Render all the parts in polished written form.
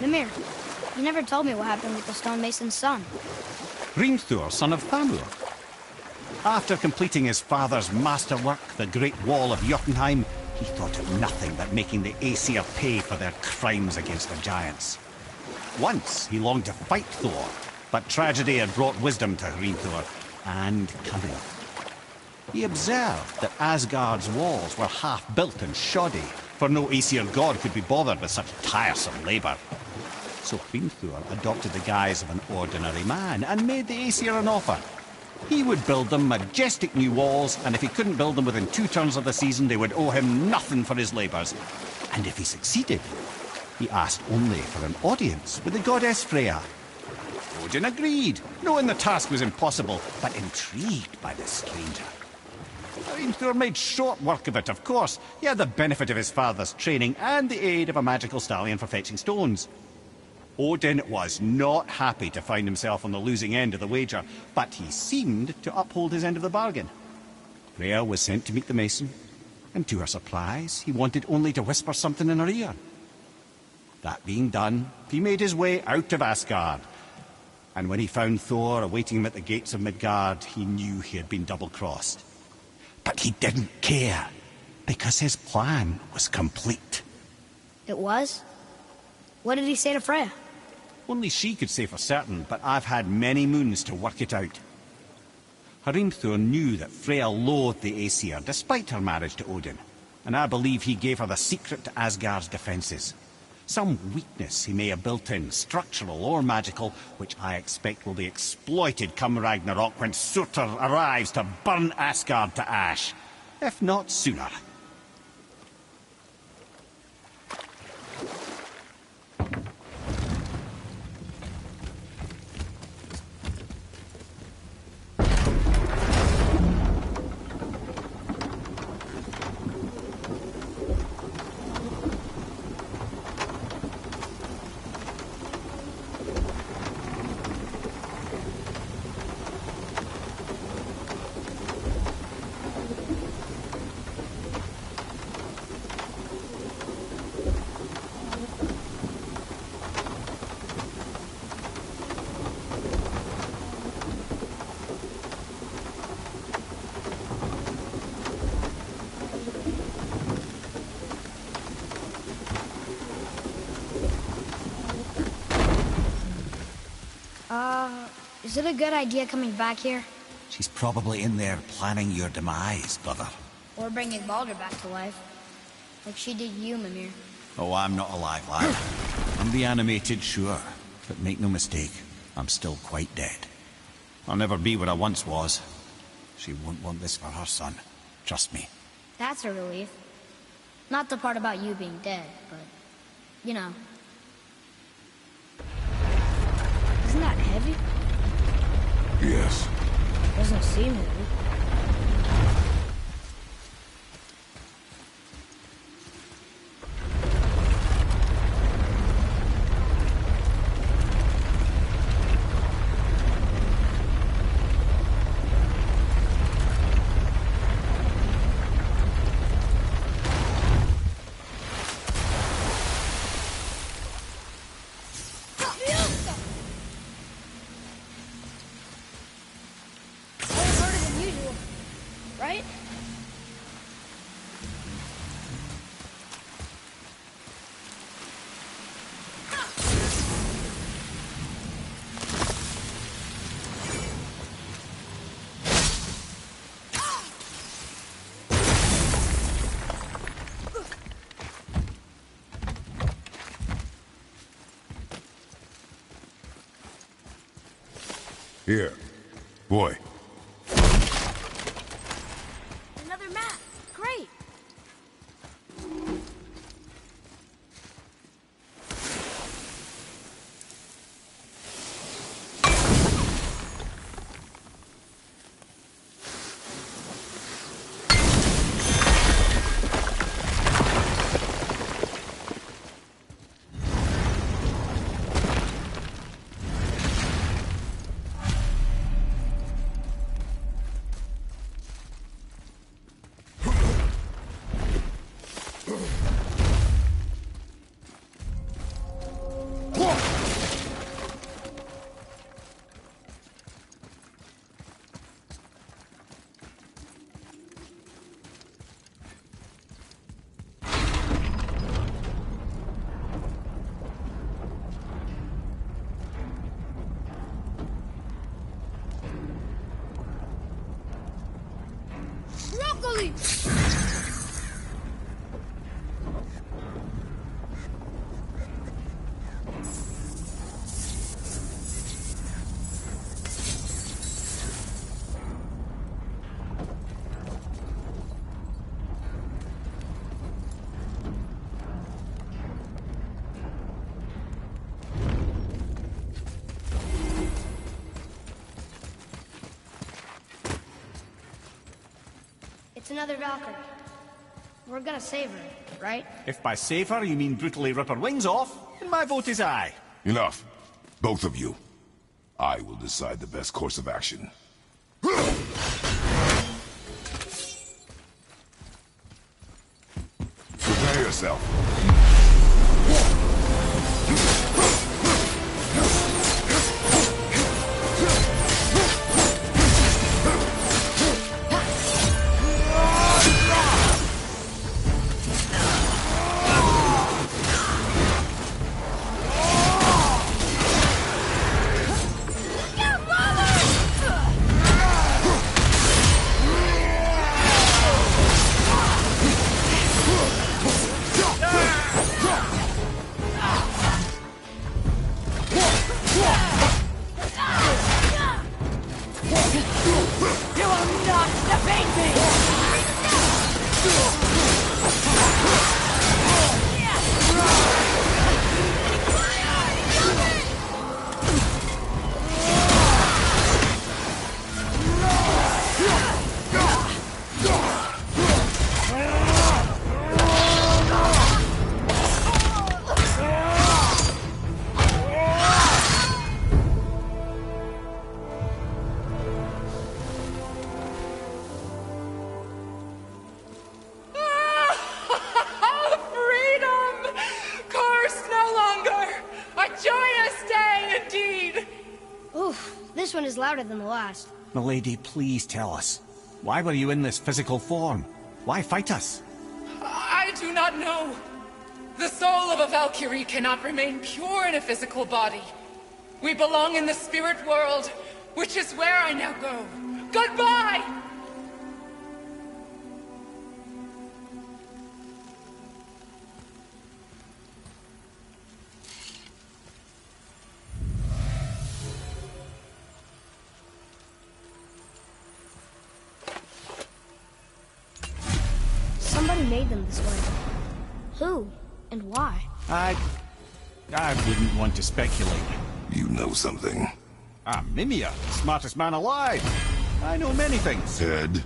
Mimir, you never told me what happened with the stonemason's son. Hrimthur, son of Thamur. After completing his father's masterwork, the Great Wall of Jotunheim, he thought of nothing but making the Aesir pay for their crimes against the giants. Once he longed to fight Thor, but tragedy had brought wisdom to Hrimthur, and cunning. He observed that Asgard's walls were half-built and shoddy, for no Aesir god could be bothered with such tiresome labor. So Hrimthur adopted the guise of an ordinary man and made the Aesir an offer. He would build them majestic new walls, and if he couldn't build them within 2 turns of the season, they would owe him nothing for his labors. And if he succeeded, he asked only for an audience with the goddess Freya. Odin agreed, knowing the task was impossible, but intrigued by the stranger. Hrimthur made short work of it, of course. He had the benefit of his father's training and the aid of a magical stallion for fetching stones. Odin was not happy to find himself on the losing end of the wager, but he seemed to uphold his end of the bargain. Freya was sent to meet the mason, and to her surprise, he wanted only to whisper something in her ear. That being done, he made his way out of Asgard. And when he found Thor awaiting him at the gates of Midgard, he knew he had been double-crossed. But he didn't care, because his plan was complete. It was? What did he say to Freya? Only she could say for certain, but I've had many moons to work it out. Hrimthur knew that Freya loathed the Aesir, despite her marriage to Odin, and I believe he gave her the secret to Asgard's defenses. Some weakness he may have built in, structural or magical, which I expect will be exploited come Ragnarok when Surtur arrives to burn Asgard to ash. If not sooner. Is it a good idea coming back here? She's probably in there planning your demise, brother. Or bringing Baldur back to life. Like she did you, Mimir. Oh, I'm not alive, lad. I'm reanimated, sure. But make no mistake, I'm still quite dead. I'll never be what I once was. She won't want this for her son. Trust me. That's a relief. Not the part about you being dead, but, you know. Isn't that heavy? Yes. Doesn't seem heavy. Right? Here. Boy. Another map. Great. It's another Valkyrie. We're gonna save her, right? If by save her you mean brutally rip her wings off, then my vote is aye. Enough. Both of you. I will decide the best course of action. Prepare yourself. This one is louder than the last. Milady, please tell us. Why were you in this physical form? Why fight us? I do not know. The soul of a Valkyrie cannot remain pure in a physical body. We belong in the spirit world, which is where I now go. Goodbye! Somebody made them this way. Who? And why? I wouldn't want to speculate. You know something. I'm Mimir, the smartest man alive. I know many things. Ted?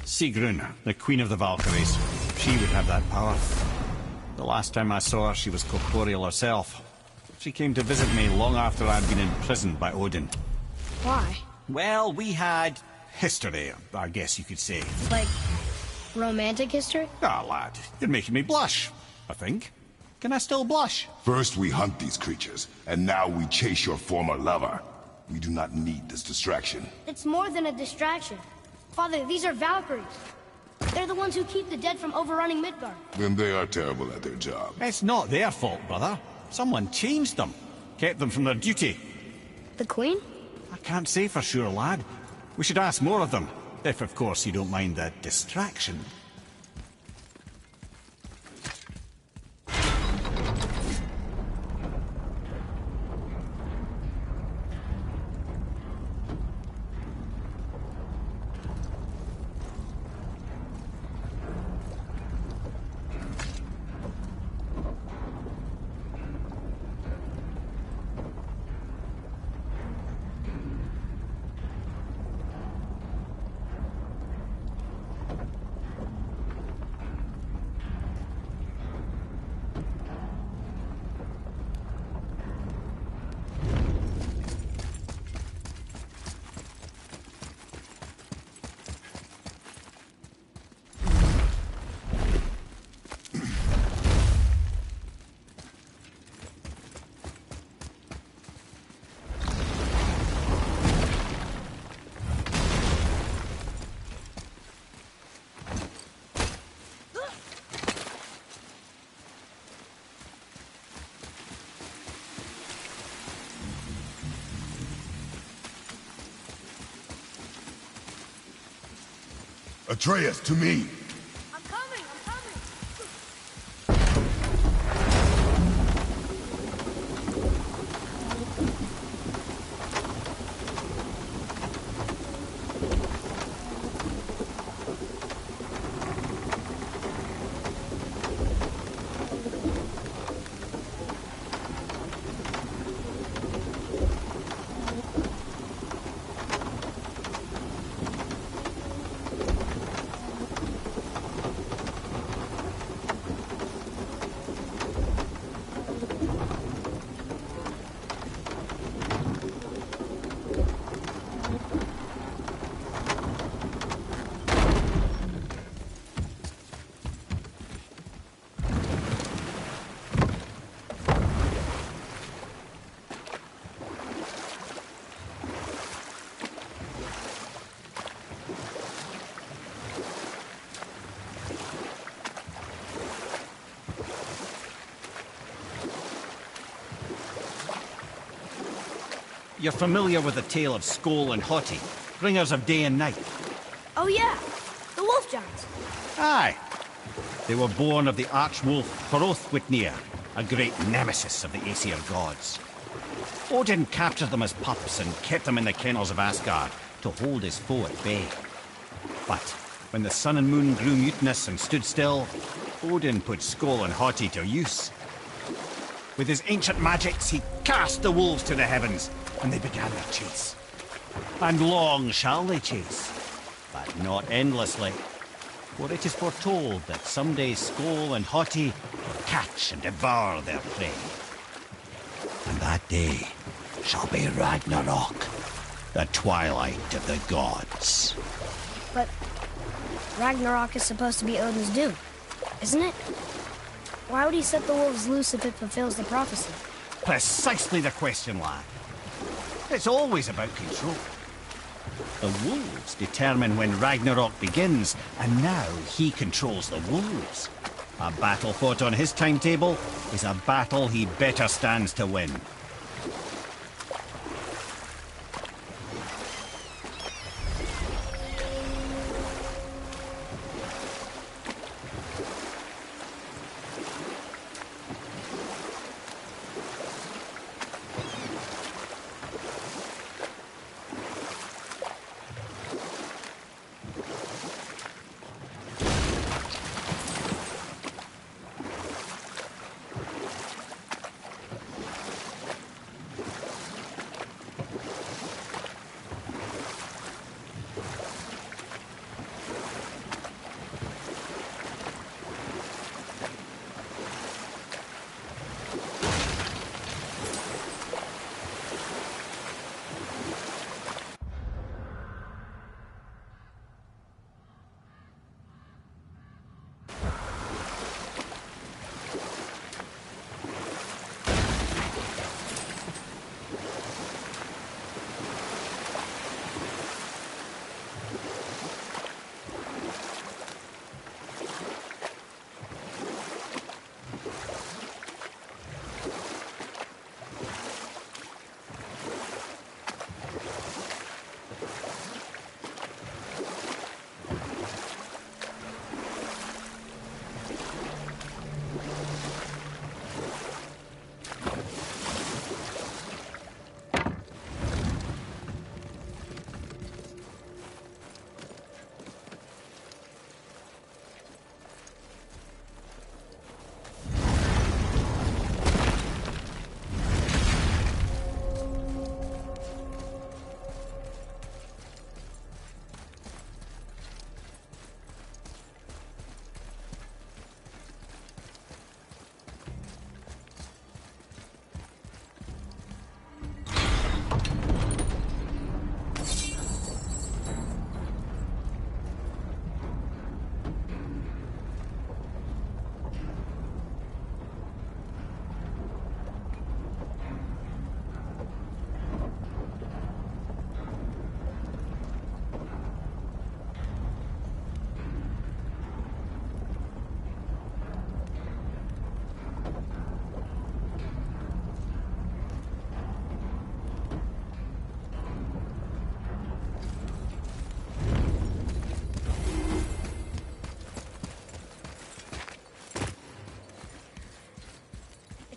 Sigrun, the Queen of the Valkyries. She would have that power. The last time I saw her, she was corporeal herself. She came to visit me long after I'd been imprisoned by Odin. Why? Well, we had history, I guess you could say. Like, romantic history? Ah, lad, you're making me blush, I think. Can I still blush? First we hunt these creatures, and now we chase your former lover. We do not need this distraction. It's more than a distraction. Father, these are Valkyries. They're the ones who keep the dead from overrunning Midgard. Then they are terrible at their job. It's not their fault, brother. Someone changed them. Kept them from their duty. The Queen? I can't say for sure, lad. We should ask more of them. If, of course, you don't mind the distraction. Atreus, to me! I'm coming! I'm coming! You're familiar with the tale of Skoll and Hoti, bringers of day and night? Oh yeah, the wolf giants. Aye. They were born of the archwolf Hrothwitnir, a great nemesis of the Aesir gods. Odin captured them as pups and kept them in the kennels of Asgard to hold his foe at bay. But when the sun and moon grew mutinous and stood still, Odin put Skoll and Hoti to use. With his ancient magics, he cast the wolves to the heavens, and they began their chase. And long shall they chase, but not endlessly. For it is foretold that someday Skoll and Hoti will catch and devour their prey. And that day shall be Ragnarok, the twilight of the gods. But Ragnarok is supposed to be Odin's doom, isn't it? Why would he set the wolves loose if it fulfills the prophecy? Precisely the question, lad. It's always about control. The wolves determine when Ragnarok begins, and now he controls the wolves. A battle fought on his timetable is a battle he better stands to win.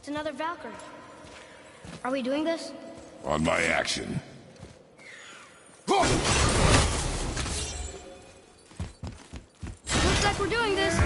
It's another Valkyrie. Are we doing this? On my action. Looks like we're doing this.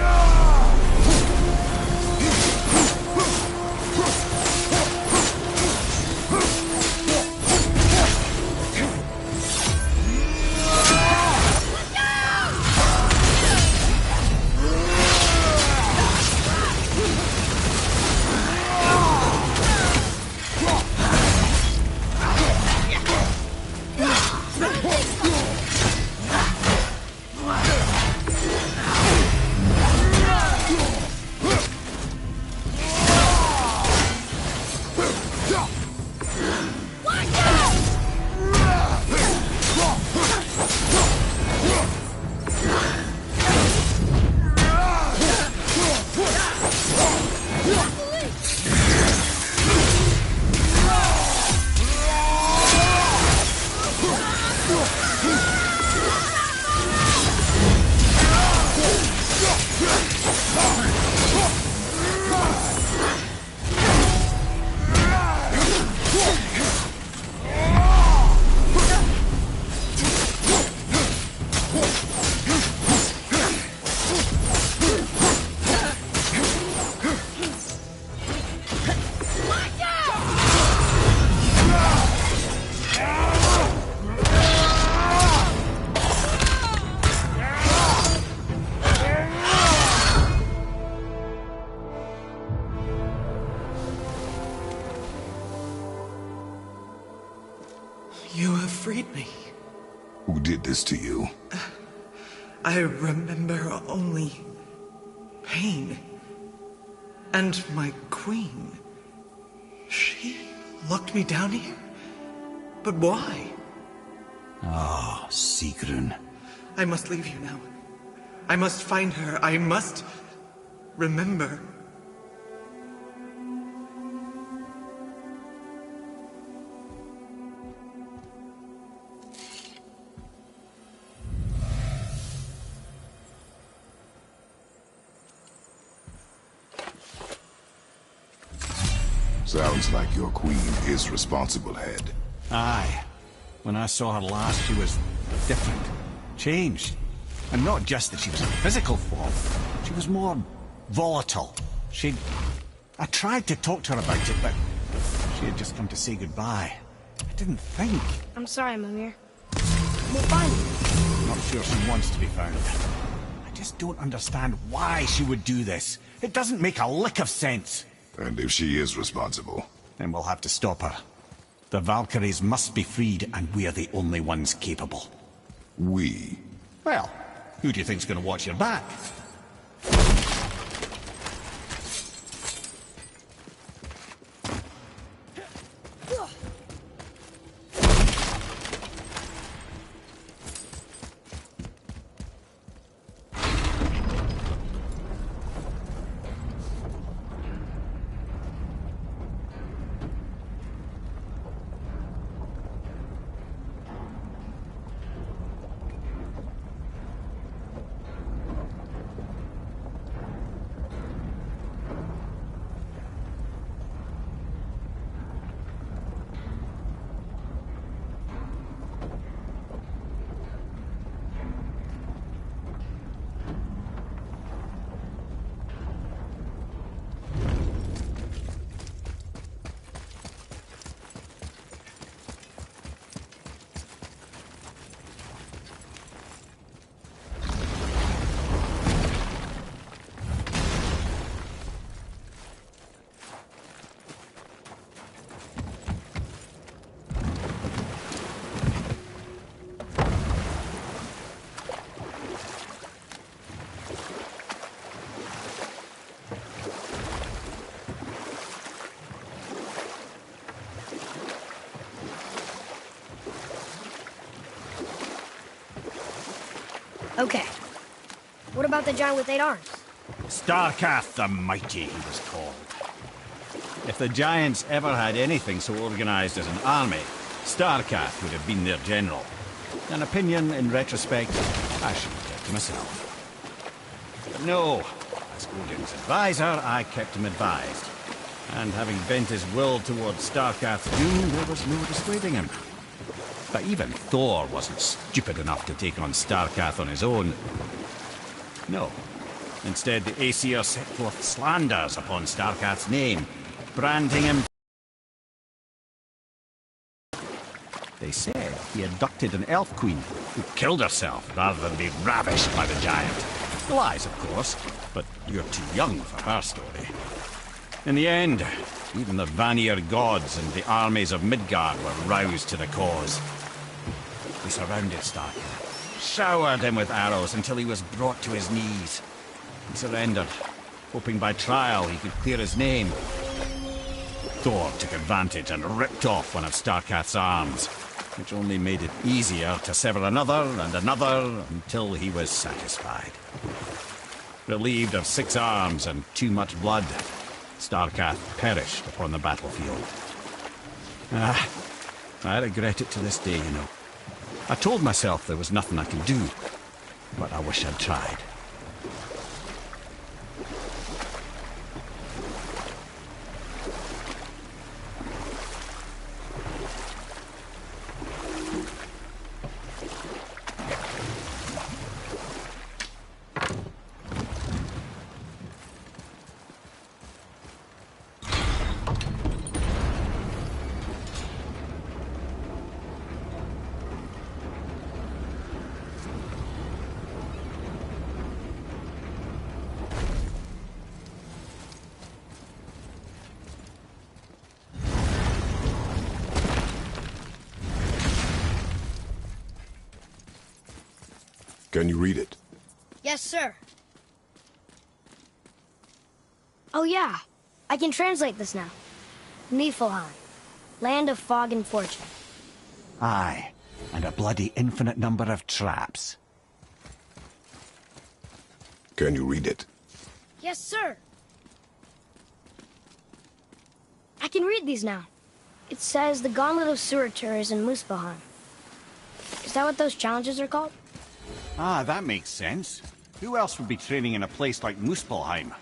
did this to you? I remember only pain. And my queen. She locked me down here? But why? Ah, Sigrun. I must leave you now. I must find her. I must remember. Sounds like your queen is responsible, Head. Aye. When I saw her last, she was different. Changed. And not just that she was in physical form. She was more volatile. I tried to talk to her about it, but she had just come to say goodbye. I didn't think. I'm sorry, Mimir. We'll find her. Not sure she wants to be found. I just don't understand why she would do this. It doesn't make a lick of sense. And if she is responsible? Then we'll have to stop her. The Valkyries must be freed, and we're the only ones capable. We? Well, who do you think's gonna watch your back? Okay. What about the giant with 8 arms? Starkath the Mighty, he was called. If the Giants ever had anything so organized as an army, Starkath would have been their general. An opinion, in retrospect, I should have kept to myself. But no, as Odin's advisor, I kept him advised. And having bent his will towards Starkath's doom, there was no dissuading him. But even Thor wasn't stupid enough to take on Starkath on his own. No. Instead, the Aesir set forth slanders upon Starkath's name, branding him. They said he abducted an elf queen who killed herself rather than be ravished by the giant. Lies, of course, but you're too young for her story. In the end, even the Vanir gods and the armies of Midgard were roused to the cause. They surrounded Starkath, showered him with arrows until he was brought to his knees. He surrendered, hoping by trial he could clear his name. Thor took advantage and ripped off one of Starkath's arms, which only made it easier to sever another and another until he was satisfied. Relieved of 6 arms and too much blood, Starkath perished upon the battlefield. I regret it to this day, you know. I told myself there was nothing I could do, but I wish I'd tried. Can you read it? Yes, sir. Oh yeah, I can translate this now. Niflheim, land of fog and fortune. Aye, and a bloody infinite number of traps. Can you read it? Yes, sir. I can read these now. It says the Gauntlet of Surtur is in Muspelheim. Is that what those challenges are called? Ah, that makes sense. Who else would be training in a place like Muspelheim?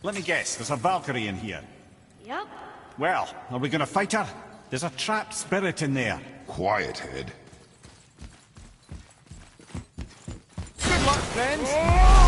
Let me guess, there's a Valkyrie in here. Yep. Well, are we gonna fight her? There's a trapped spirit in there. Quiet, Head. Good luck, friends!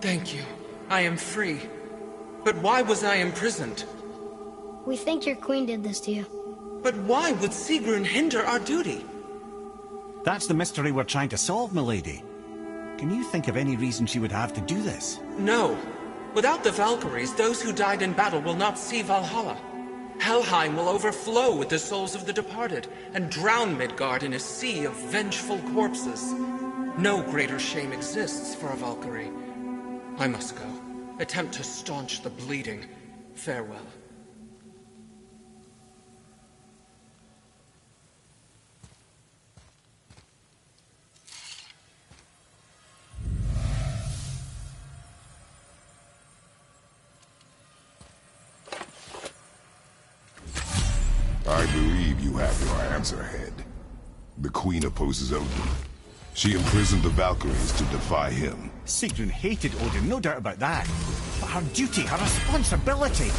Thank you. I am free. But why was I imprisoned? We think your queen did this to you. But why would Sigrun hinder our duty? That's the mystery we're trying to solve, milady. Can you think of any reason she would have to do this? No. Without the Valkyries, those who died in battle will not see Valhalla. Helheim will overflow with the souls of the departed, and drown Midgard in a sea of vengeful corpses. No greater shame exists for a Valkyrie. I must go. Attempt to staunch the bleeding. Farewell. I believe you have your answer, Head. The Queen opposes Odin. She imprisoned the Valkyries to defy him. Sigrun hated Odin, no doubt about that. But her duty, her responsibility.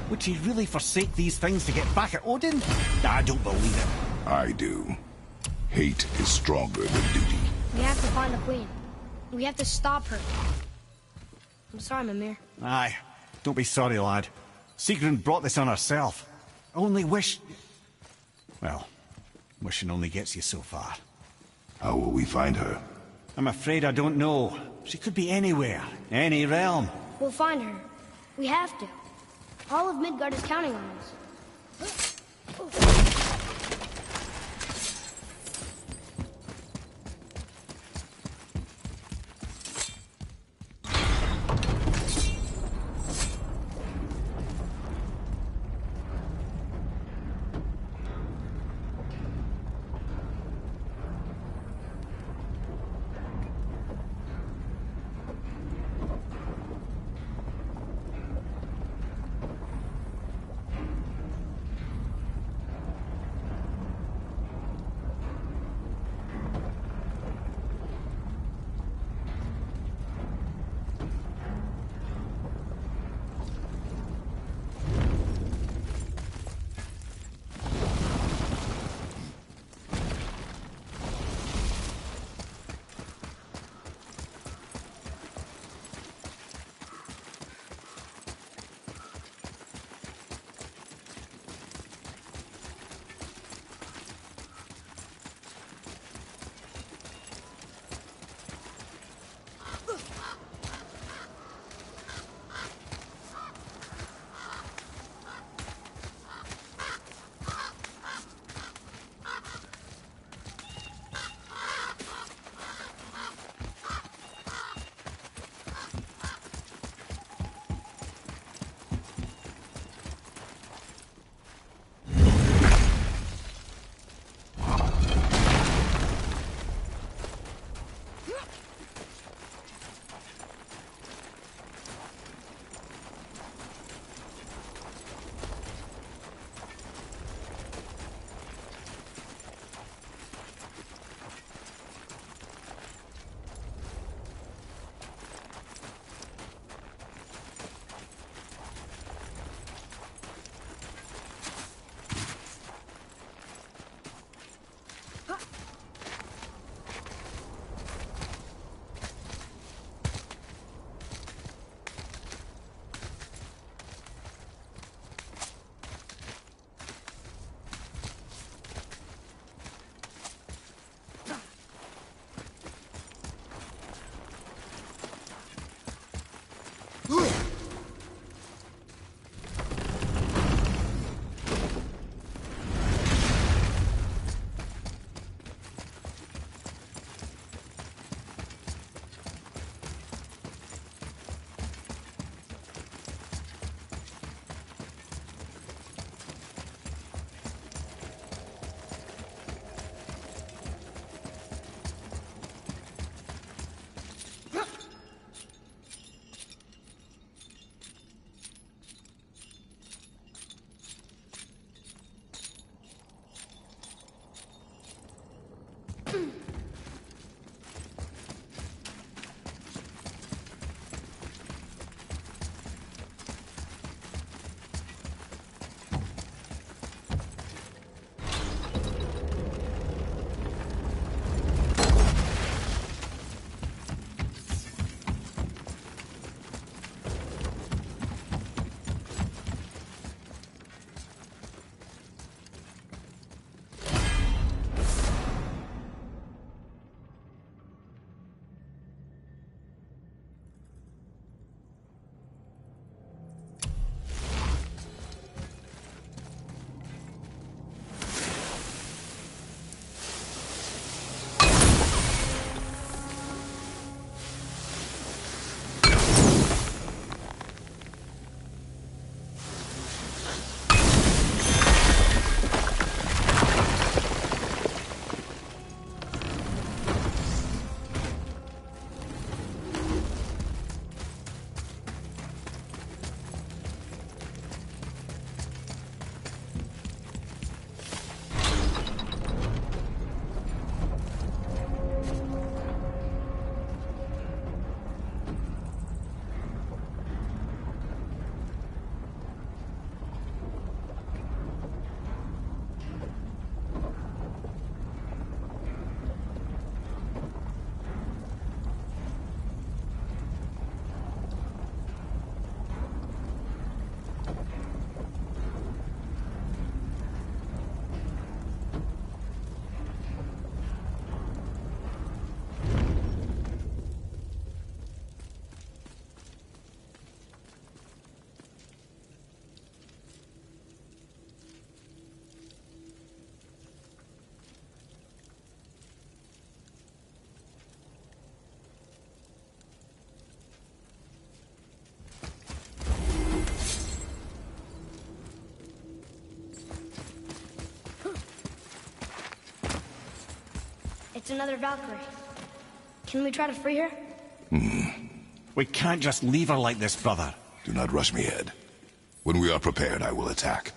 Would she really forsake these things to get back at Odin? I don't believe it. I do. Hate is stronger than duty. We have to find the Queen. We have to stop her. I'm sorry, Mimir. Aye. Don't be sorry, lad. Sigrun brought this on herself. I only wish... Well, wishing only gets you so far. How will we find her? I'm afraid I don't know. She could be anywhere, any realm. We'll find her. We have to. All of Midgard is counting on us. It's another Valkyrie. Can we try to free her? We can't just leave her like this, brother. Do not rush me, Ed. When we are prepared, I will attack.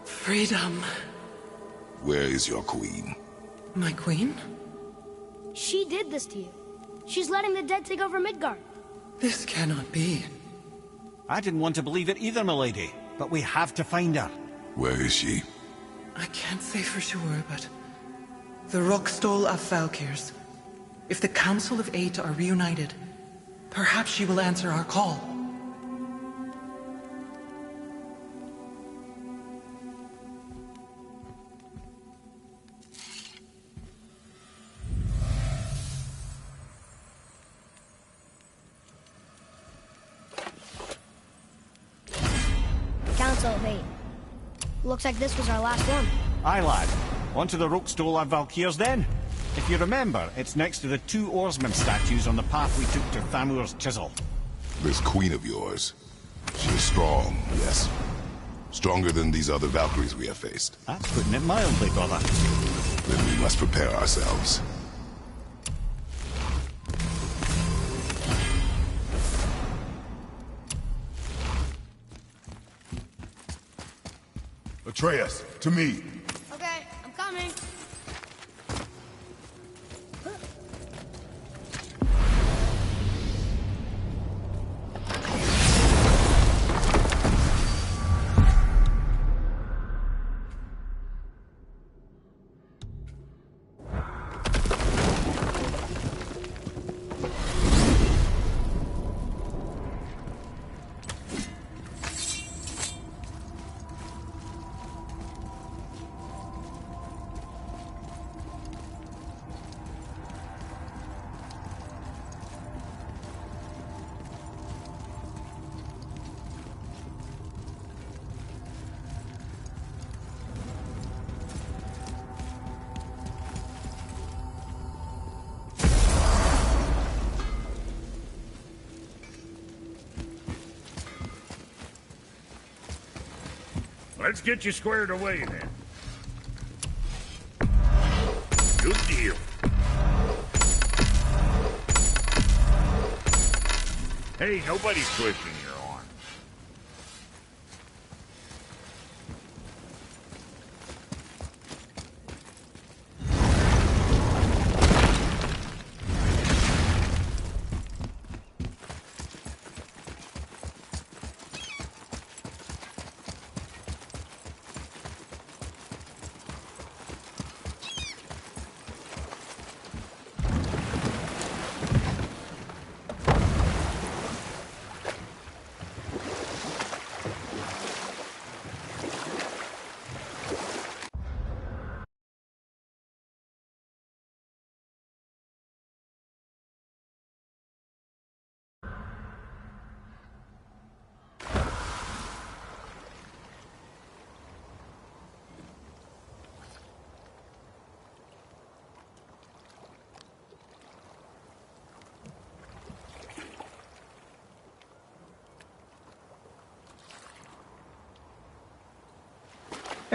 Freedom. Where is your queen? My queen? She did this to you. She's letting the dead take over Midgard. This cannot be. I didn't want to believe it either, milady. But we have to find her. Where is she? I can't say for sure, but... the Rockstol of Valkyrs. If the Council of Eight are reunited, perhaps she will answer our call. Council of Eight. Looks like this was our last one. Aye, lad. On to the Rokestola Valkyrs then. If you remember, it's next to the two oarsman statues on the path we took to Thamur's chisel. This queen of yours. She is strong, yes. Stronger than these other Valkyries we have faced. That's putting it mildly, brother. Then we must prepare ourselves. Atreus, to me. Okay, I'm coming. Let's get you squared away then. Good deal. Hey, nobody's twisting your arm.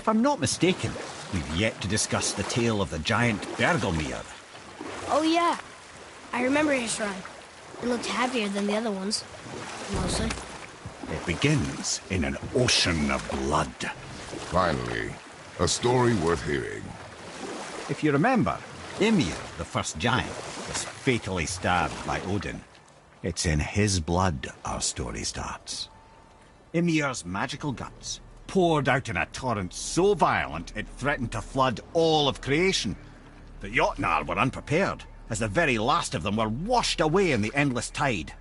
If I'm not mistaken, we've yet to discuss the tale of the giant Bergelmir. Oh yeah, I remember his shrine. It looked happier than the other ones, mostly. It begins in an ocean of blood. Finally, a story worth hearing. If you remember, Ymir, the first giant, was fatally stabbed by Odin. It's in his blood our story starts. Ymir's magical guts poured out in a torrent so violent it threatened to flood all of creation. The Jotnar were unprepared, as the very last of them were washed away in the endless tide.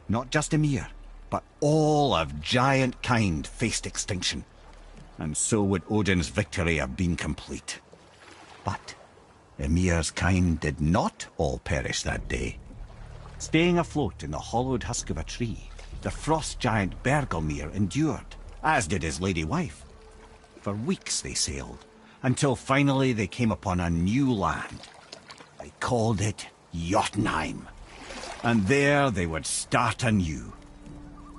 Not just Ymir, but all of giant kind faced extinction. And so would Odin's victory have been complete. But Ymir's kind did not all perish that day. Staying afloat in the hollowed husk of a tree, the frost giant Bergelmir endured, as did his lady wife. For weeks they sailed, until finally they came upon a new land. They called it Jotunheim. And there they would start anew.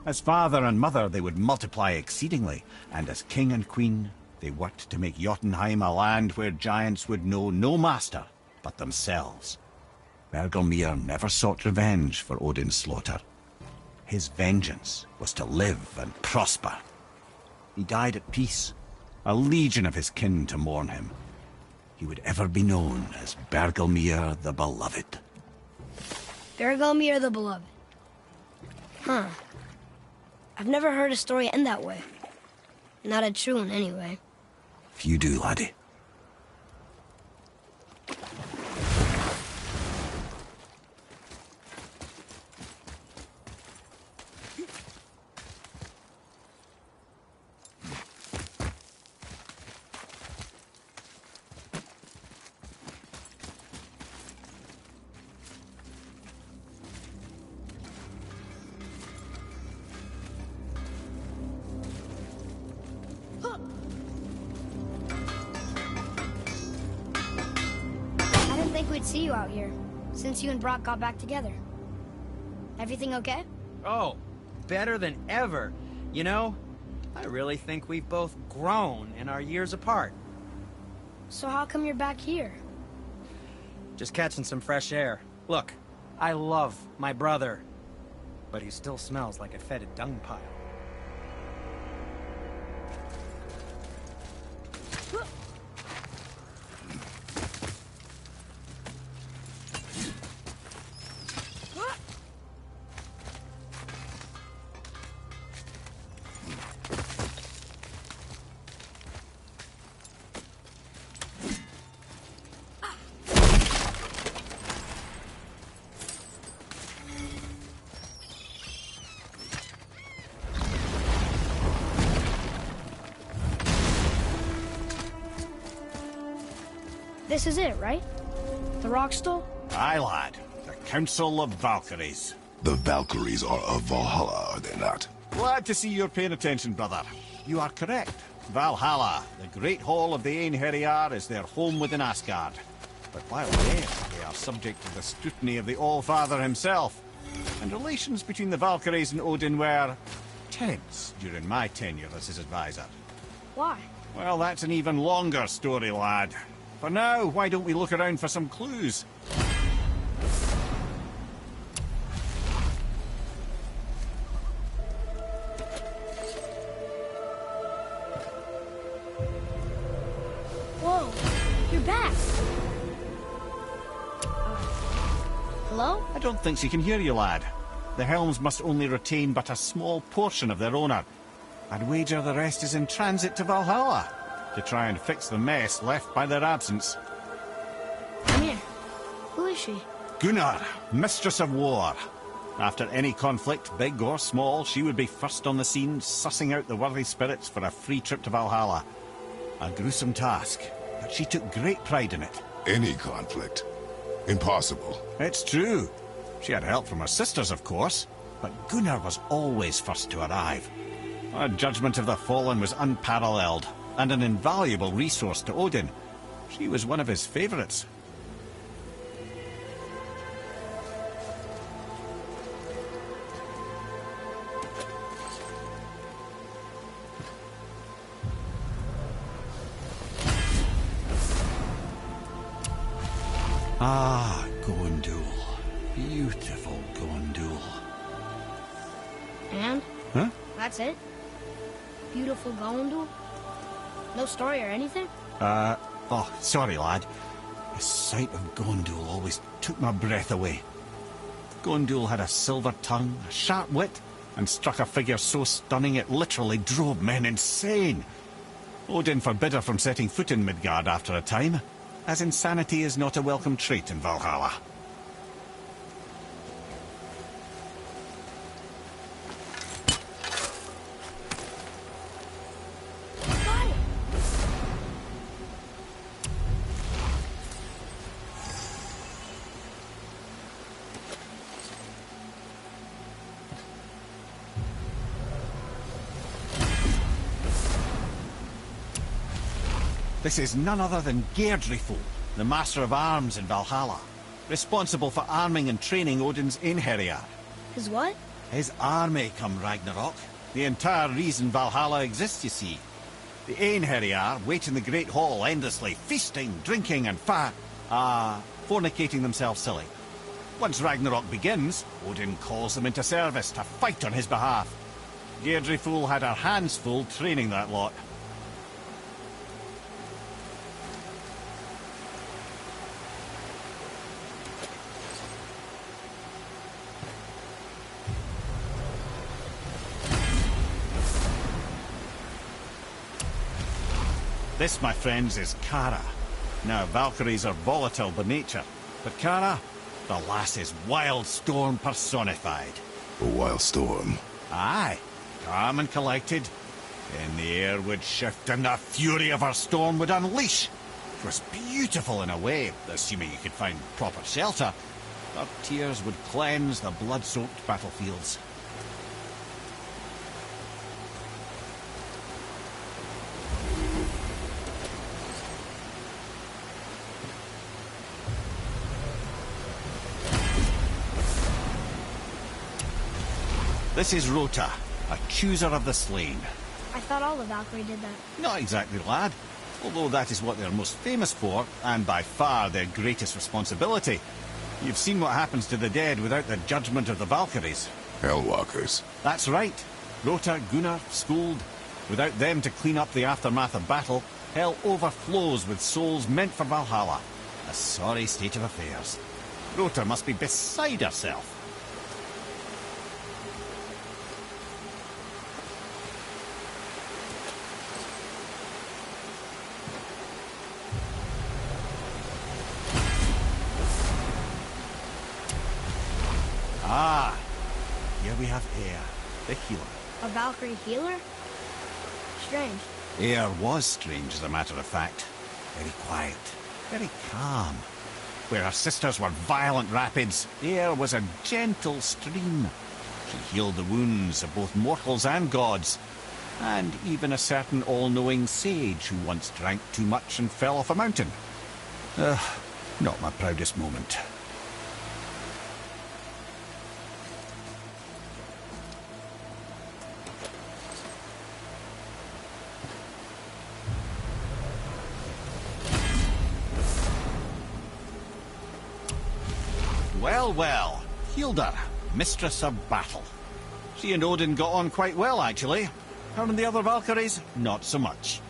As father and mother they would multiply exceedingly, and as king and queen they worked to make Jotunheim a land where giants would know no master but themselves. Bergelmir never sought revenge for Odin's slaughter. His vengeance was to live and prosper. He died at peace, a legion of his kin to mourn him. He would ever be known as Bergelmir the Beloved. Bergelmir the Beloved. Huh. I've never heard a story end that way. Not a true one, anyway. Few do, laddie. I didn't think we'd see you out here, since you and Brock got back together. Everything okay? Oh, better than ever. You know, I really think we've both grown in our years apart. So how come you're back here? Just catching some fresh air. Look, I love my brother, but he still smells like a fetid dung pile. This is it, right? The rock stool? Aye, lad. The Council of Valkyries. The Valkyries are of Valhalla, are they not? Glad to see you're paying attention, brother. You are correct. Valhalla, the great hall of the Einherjar, is their home within Asgard. But while there, they are subject to the scrutiny of the All-Father himself. And relations between the Valkyries and Odin were tense during my tenure as his advisor. Why? Well, that's an even longer story, lad. For now, why don't we look around for some clues? Whoa, you're back. Hello? I don't think she can hear you, lad. The helms must only retain but a small portion of their owner. I'd wager the rest is in transit to Valhalla to try and fix the mess left by their absence. Come here. Who is she? Gunnar, Mistress of War. After any conflict, big or small, she would be first on the scene, sussing out the worthy spirits for a free trip to Valhalla. A gruesome task, but she took great pride in it. Any conflict. Impossible. It's true. She had help from her sisters, of course, but Gunnar was always first to arrive. Her judgment of the fallen was unparalleled, and an invaluable resource to Odin. She was one of his favorites. Ah, Gondul. Beautiful Gondul. And? Huh? That's it? Beautiful Gondul? No story or anything? Oh, sorry, lad. The sight of Gondul always took my breath away. Gondul had a silver tongue, a sharp wit, and struck a figure so stunning it literally drove men insane. Odin forbid her from setting foot in Midgard after a time, as insanity is not a welcome trait in Valhalla. This is none other than Geirdriful, the Master of Arms in Valhalla, responsible for arming and training Odin's Einherjar. His what? His army come Ragnarok. The entire reason Valhalla exists, you see. The Einherjar wait in the Great Hall endlessly, feasting, drinking and fornicating themselves silly. Once Ragnarok begins, Odin calls them into service to fight on his behalf. Geirdriful had her hands full training that lot. This, my friends, is Kara. Now, Valkyries are volatile by nature, but Kara, the lass is wild storm personified. A wild storm. Aye, calm and collected. Then the air would shift and the fury of her storm would unleash. It was beautiful in a way, assuming you could find proper shelter. Her tears would cleanse the blood-soaked battlefields. This is Rota, accuser of the slain. I thought all the Valkyrie did that. Not exactly, lad. Although that is what they're most famous for, and by far their greatest responsibility. You've seen what happens to the dead without the judgment of the Valkyries. Hellwalkers. That's right. Rota, Gunnar, Skuld. Without them to clean up the aftermath of battle, hell overflows with souls meant for Valhalla. A sorry state of affairs. Rota must be beside herself. Ah, here we have Eir, the healer. A Valkyrie healer? Strange. Eir was strange, as a matter of fact. Very quiet, very calm. Where her sisters were violent rapids, Eir was a gentle stream. She healed the wounds of both mortals and gods, and even a certain all-knowing sage who once drank too much and fell off a mountain. Not my proudest moment. Well, well, Hilda, mistress of battle. She and Odin got on quite well, actually. Her and the other Valkyries, not so much.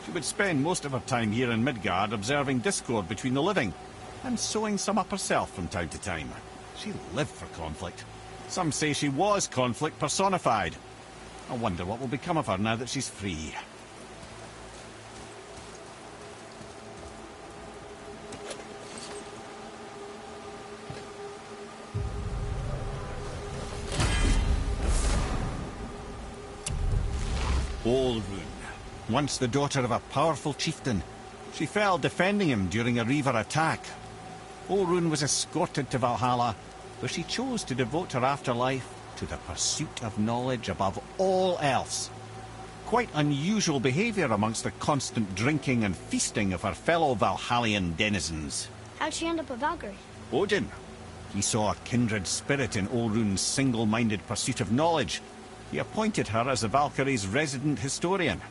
She would spend most of her time here in Midgard observing discord between the living, and sewing some up herself from time to time. She lived for conflict. Some say she was conflict personified. I wonder what will become of her now that she's free. Olrun, once the daughter of a powerful chieftain. She fell defending him during a Reaver attack. Olrun was escorted to Valhalla, where she chose to devote her afterlife to the pursuit of knowledge above all else. Quite unusual behavior amongst the constant drinking and feasting of her fellow Valhallian denizens. How'd she end up a Valkyrie? Odin. He saw a kindred spirit in Olrun's single-minded pursuit of knowledge. He appointed her as the Valkyrie's resident historian.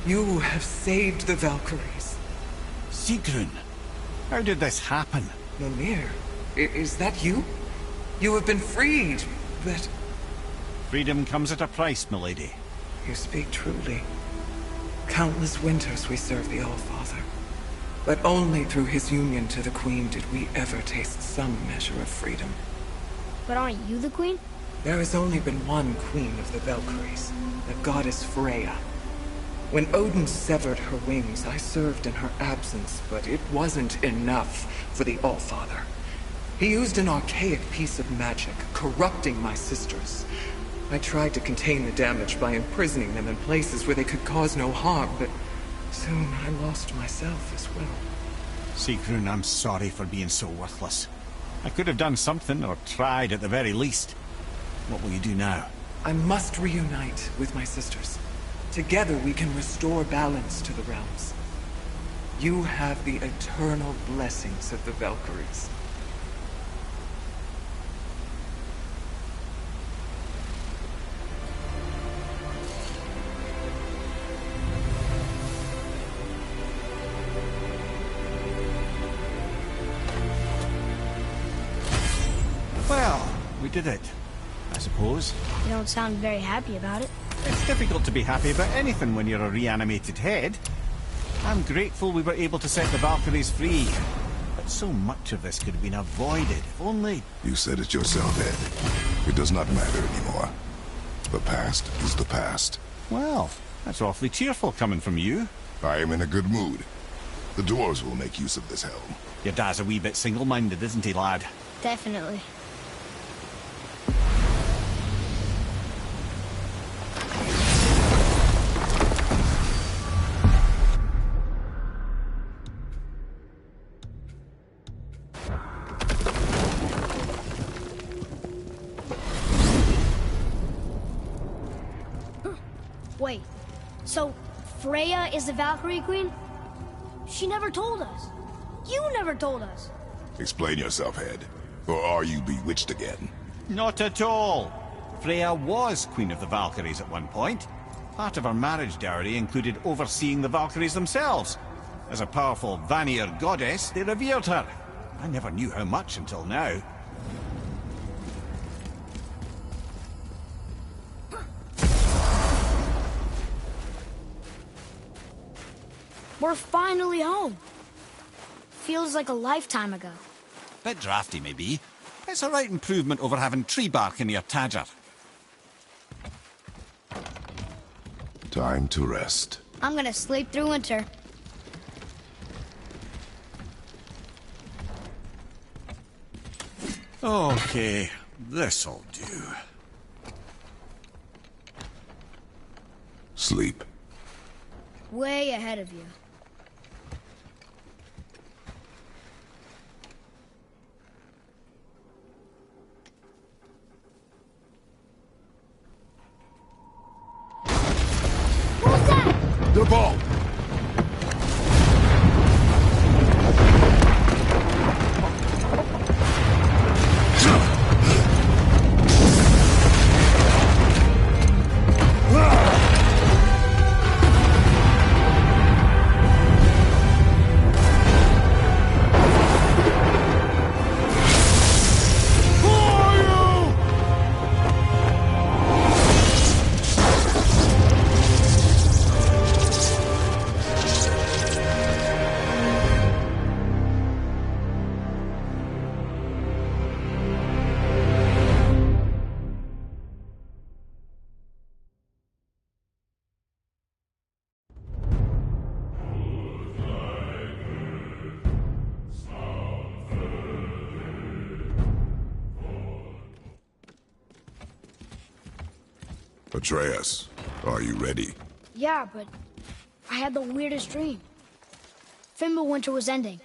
You have saved the Valkyries. Sigrun, how did this happen? Mimir, is that you? You have been freed, but... Freedom comes at a price, milady. You speak truly. Countless winters we served the All-Father. But only through his union to the Queen did we ever taste some measure of freedom. But aren't you the queen? There has only been one Queen of the Valkyries, the goddess Freya. When Odin severed her wings, I served in her absence, but it wasn't enough for the All-Father. He used an archaic piece of magic, corrupting my sisters. I tried to contain the damage by imprisoning them in places where they could cause no harm, but soon I lost myself as well. Sigrun, I'm sorry for being so worthless. I could have done something, or tried at the very least. What will you do now? I must reunite with my sisters. Together we can restore balance to the realms. You have the eternal blessings of the Valkyries. Well, we did it, I suppose. You don't sound very happy about it. It's difficult to be happy about anything when you're a reanimated head. I'm grateful we were able to set the Valkyries free. But so much of this could have been avoided, if only... You said it yourself, Ed. It does not matter anymore. The past is the past. Well, that's awfully cheerful coming from you. I am in a good mood. The dwarves will make use of this helm. Your dad's a wee bit single-minded, isn't he, lad? Definitely. Wait, so Freya is the Valkyrie Queen? She never told us. You never told us. Explain yourself, Ed. Or are you bewitched again? Not at all. Freya was Queen of the Valkyries at one point. Part of her marriage dowry included overseeing the Valkyries themselves. As a powerful Vanir goddess, they revered her. I never knew how much until now. We're finally home. Feels like a lifetime ago. Bit drafty, maybe. It's a right improvement over having tree bark in your tadger. Time to rest. I'm gonna sleep through winter. Okay, this'll do. Sleep. Way ahead of you. What's that? The ball! Atreus, are you ready? Yeah, but I had the weirdest dream. Fimbulwinter was ending,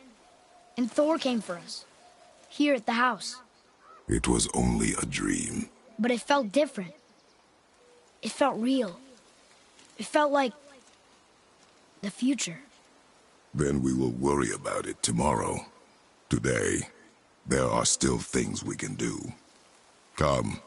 and Thor came for us. Here at the house. It was only a dream. But it felt different. It felt real. It felt like the future. Then we will worry about it tomorrow. Today, there are still things we can do. Come.